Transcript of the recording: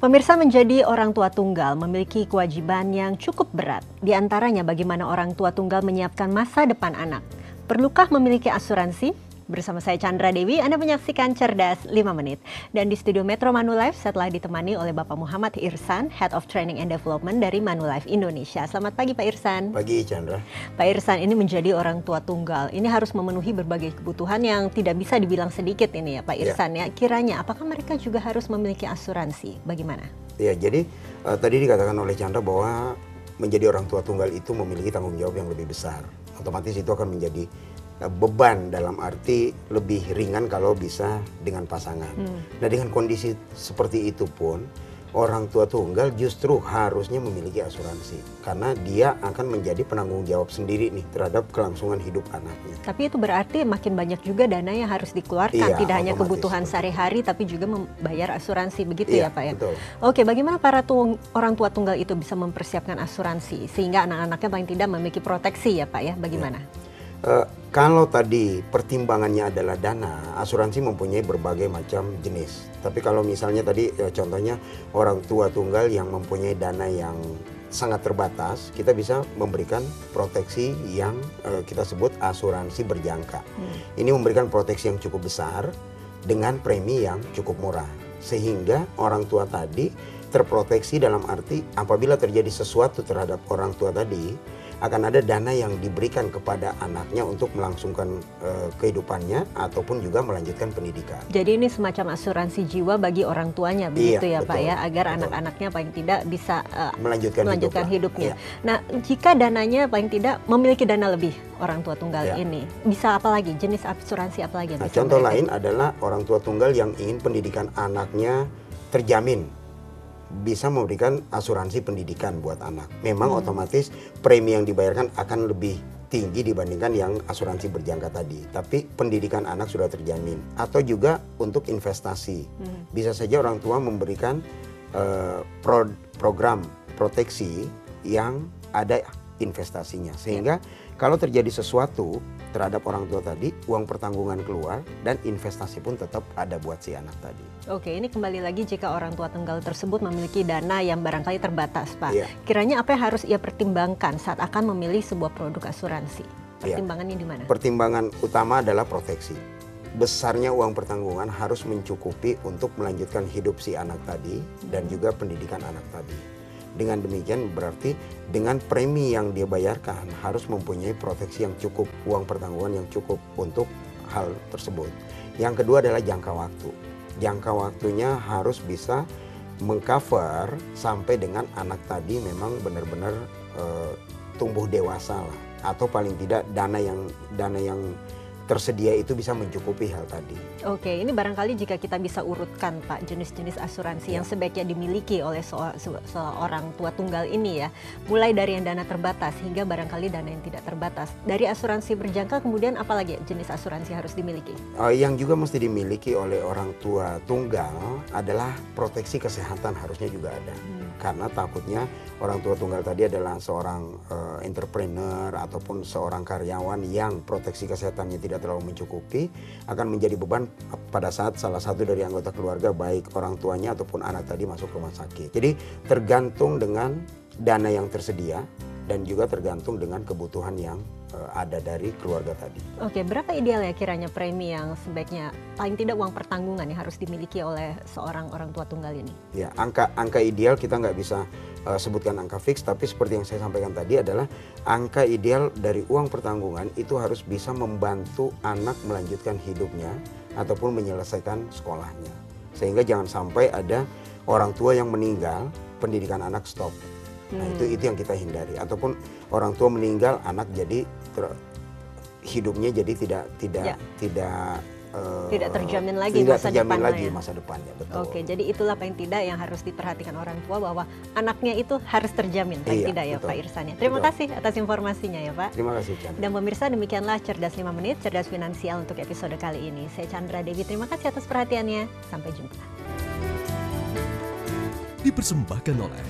Pemirsa, menjadi orang tua tunggal memiliki kewajiban yang cukup berat. Di antaranya bagaimana orang tua tunggal menyiapkan masa depan anak. Perlukah memiliki asuransi? Bersama saya Chandra Dewi, Anda menyaksikan Cerdas 5 Menit. Dan di studio Metro Manulife saya telah ditemani oleh Bapak Muhammad Irsan, Head of Training and Development dari Manulife Indonesia. Selamat pagi Pak Irsan. Pagi Chandra. Pak Irsan, ini menjadi orang tua tunggal. Ini harus memenuhi berbagai kebutuhan yang tidak bisa dibilang sedikit ini ya Pak Irsan ya. Kiranya apakah mereka juga harus memiliki asuransi? Bagaimana? Ya, jadi tadi dikatakan oleh Chandra bahwa menjadi orang tua tunggal itu memiliki tanggung jawab yang lebih besar. Otomatis itu akan menjadi beban dalam arti lebih ringan kalau bisa dengan pasangan. Nah, dengan kondisi seperti itu pun orang tua tunggal justru harusnya memiliki asuransi karena dia akan menjadi penanggung jawab sendiri nih terhadap kelangsungan hidup anaknya. Tapi itu berarti makin banyak juga dana yang harus dikeluarkan, tidak hanya kebutuhan sehari-hari tapi juga membayar asuransi, begitu ya Pak ya? Betul. Oke, bagaimana para orang tua tunggal itu bisa mempersiapkan asuransi sehingga anak-anaknya paling tidak memiliki proteksi ya Pak ya? Bagaimana? Kalau tadi pertimbangannya adalah dana, asuransi mempunyai berbagai macam jenis. Tapi kalau misalnya tadi contohnya orang tua tunggal yang mempunyai dana yang sangat terbatas, kita bisa memberikan proteksi yang kita sebut asuransi berjangka. Ini memberikan proteksi yang cukup besar dengan premi yang cukup murah. Sehingga orang tua tadi terproteksi dalam arti apabila terjadi sesuatu terhadap orang tua tadi, akan ada dana yang diberikan kepada anaknya untuk melangsungkan kehidupannya ataupun juga melanjutkan pendidikan. Jadi ini semacam asuransi jiwa bagi orang tuanya, begitu ya Pak ya, agar anak-anaknya paling tidak bisa melanjutkan hidupnya. Nah, jika dananya paling tidak memiliki dana lebih orang tua tunggal ini, bisa apa lagi? Jenis asuransi apa lagi? Contoh lain adalah orang tua tunggal yang ingin pendidikan anaknya terjamin, bisa memberikan asuransi pendidikan buat anak. Memang otomatis premi yang dibayarkan akan lebih tinggi dibandingkan yang asuransi berjangka tadi. Tapi pendidikan anak sudah terjamin. Atau juga untuk investasi. Bisa saja orang tua memberikan program proteksi yang ada investasinya. Sehingga kalau terjadi sesuatu terhadap orang tua tadi, uang pertanggungan keluar dan investasi pun tetap ada buat si anak tadi. Oke, ini kembali lagi jika orang tua tunggal tersebut memiliki dana yang barangkali terbatas, Pak. Kiranya apa yang harus ia pertimbangkan saat akan memilih sebuah produk asuransi? Pertimbangannya di mana? Pertimbangan utama adalah proteksi. Besarnya uang pertanggungan harus mencukupi untuk melanjutkan hidup si anak tadi dan juga pendidikan anak tadi. Dengan demikian berarti dengan premi yang dia bayarkan harus mempunyai proteksi yang cukup, uang pertanggungan yang cukup untuk hal tersebut. Yang kedua adalah jangka waktu. Jangka waktunya harus bisa mengcover sampai dengan anak tadi memang benar-benar tumbuh dewasa lah. Atau paling tidak dana yang tersedia itu bisa mencukupi hal tadi. Oke, ini barangkali jika kita bisa urutkan Pak jenis-jenis asuransi yang sebaiknya dimiliki oleh seorang tua tunggal ini ya. Mulai dari yang dana terbatas hingga barangkali dana yang tidak terbatas. Dari asuransi berjangka kemudian apalagi jenis asuransi harus dimiliki? Yang juga mesti dimiliki oleh orang tua tunggal adalah proteksi kesehatan harusnya juga ada. Karena takutnya orang tua tunggal tadi adalah seorang entrepreneur ataupun seorang karyawan yang proteksi kesehatannya tidak terlalu mencukupi, akan menjadi beban pada saat salah satu dari anggota keluarga baik orang tuanya ataupun anak tadi masuk rumah sakit. Jadi tergantung dengan dana yang tersedia dan juga tergantung dengan kebutuhan yang ada dari keluarga tadi. Oke, berapa ideal ya kiranya premi yang sebaiknya paling tidak uang pertanggungan yang harus dimiliki oleh seorang orang tua tunggal ini? Ya, angka ideal kita nggak bisa sebutkan angka fix, tapi seperti yang saya sampaikan tadi adalah angka ideal dari uang pertanggungan itu harus bisa membantu anak melanjutkan hidupnya ataupun menyelesaikan sekolahnya. Sehingga jangan sampai ada orang tua yang meninggal, pendidikan anak stop. Nah, itu yang kita hindari. Ataupun orang tua meninggal, anak jadi hidupnya jadi tidak terjamin lagi masa depannya. Betul. Oke, jadi itulah paling tidak yang harus diperhatikan orang tua bahwa anaknya itu harus terjamin paling tidak ya Pak Irsan ya. Terima kasih atas informasinya ya Pak. Terima kasih Chandra. Dan pemirsa, demikianlah Cerdas 5 Menit, Cerdas Finansial untuk episode kali ini. Saya Chandra Dewi, terima kasih atas perhatiannya. Sampai jumpa. Dipersembahkan oleh